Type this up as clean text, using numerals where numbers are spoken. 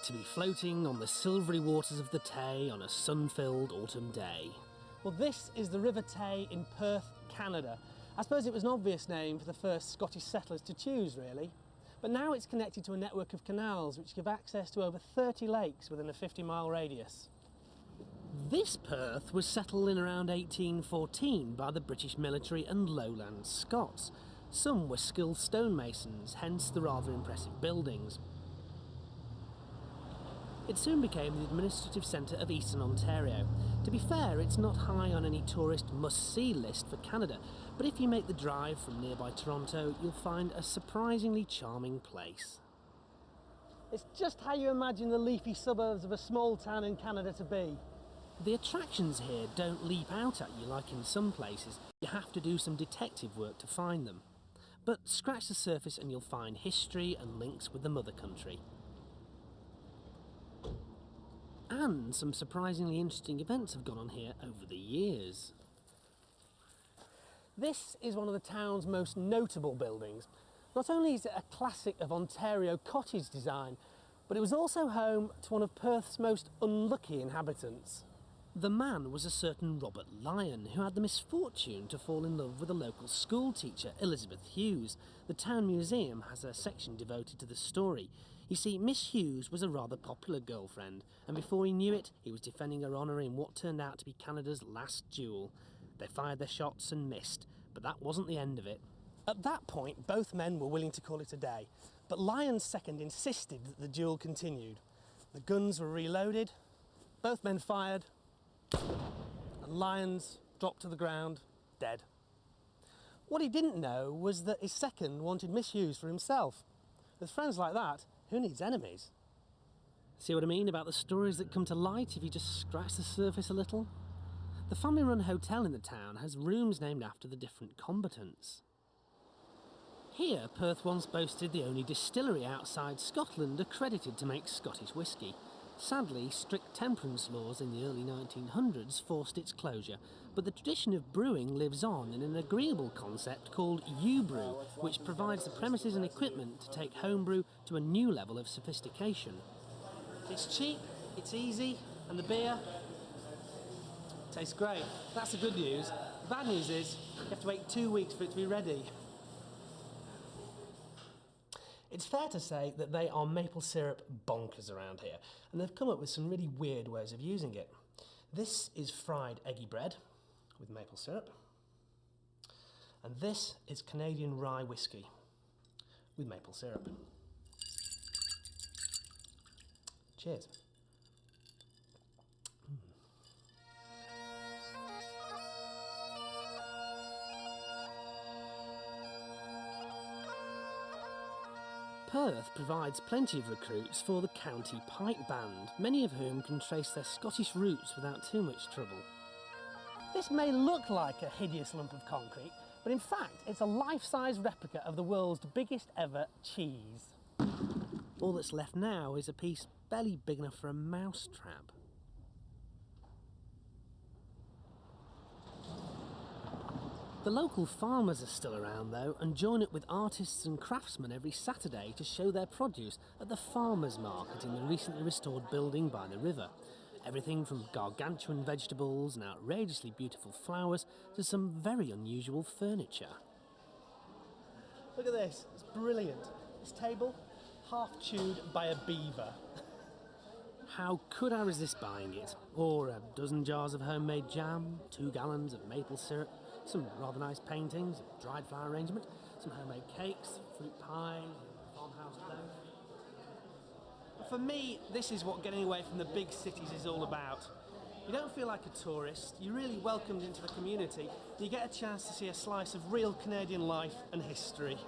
to be floating on the silvery waters of the Tay on a sun-filled autumn day. Well, this is the River Tay in Perth, Canada. I suppose it was an obvious name for the first Scottish settlers to choose, really. But now it's connected to a network of canals which give access to over 30 lakes within a 50-mile radius. This Perth was settled in around 1814 by the British military and lowland Scots. Some were skilled stonemasons, hence the rather impressive buildings. It soon became the administrative centre of Eastern Ontario. To be fair, it's not high on any tourist must-see list for Canada, but if you make the drive from nearby Toronto, you'll find a surprisingly charming place. It's just how you imagine the leafy suburbs of a small town in Canada to be. The attractions here don't leap out at you like in some places. You have to do some detective work to find them. But scratch the surface and you'll find history and links with the mother country. And some surprisingly interesting events have gone on here over the years. This is one of the town's most notable buildings. Not only is it a classic of Ontario cottage design, but it was also home to one of Perth's most unlucky inhabitants. The man was a certain Robert Lyon, who had the misfortune to fall in love with a local school teacher, Elizabeth Hughes. The town museum has a section devoted to the story. You see, Miss Hughes was a rather popular girlfriend, and before he knew it, he was defending her honour in what turned out to be Canada's last duel. They fired their shots and missed, but that wasn't the end of it. At that point, both men were willing to call it a day, but Lyon's second insisted that the duel continued. The guns were reloaded, both men fired, and Lyons dropped to the ground, dead. What he didn't know was that his second wanted Miss Hughes for himself. With friends like that, who needs enemies? See what I mean about the stories that come to light if you just scratch the surface a little? The family-run hotel in the town has rooms named after the different combatants. Here, Perth once boasted the only distillery outside Scotland accredited to make Scottish whisky. Sadly, strict temperance laws in the early 1900s forced its closure, but the tradition of brewing lives on in an agreeable concept called U-Brew, which provides the premises and equipment to take homebrew to a new level of sophistication. It's cheap, it's easy, and the beer tastes great. That's the good news. The bad news is you have to wait 2 weeks for it to be ready. It's fair to say that they are maple syrup bonkers around here, and they've come up with some really weird ways of using it. This is fried eggy bread with maple syrup, and this is Canadian rye whiskey with maple syrup. Cheers. Perth provides plenty of recruits for the County Pipe Band, many of whom can trace their Scottish roots without too much trouble. This may look like a hideous lump of concrete, but in fact it's a life-size replica of the world's biggest ever cheese. All that's left now is a piece barely big enough for a mouse trap. The local farmers are still around though, and join up with artists and craftsmen every Saturday to show their produce at the farmers' market in the recently restored building by the river. Everything from gargantuan vegetables and outrageously beautiful flowers to some very unusual furniture. Look at this, it's brilliant. This table, half chewed by a beaver. How could I resist buying it? Or a dozen jars of homemade jam, 2 gallons of maple syrup, some rather nice paintings, a dried flower arrangement, some homemade cakes, fruit pies, farmhouse loaf. For me, this is what getting away from the big cities is all about. You don't feel like a tourist, you're really welcomed into the community, and you get a chance to see a slice of real Canadian life and history.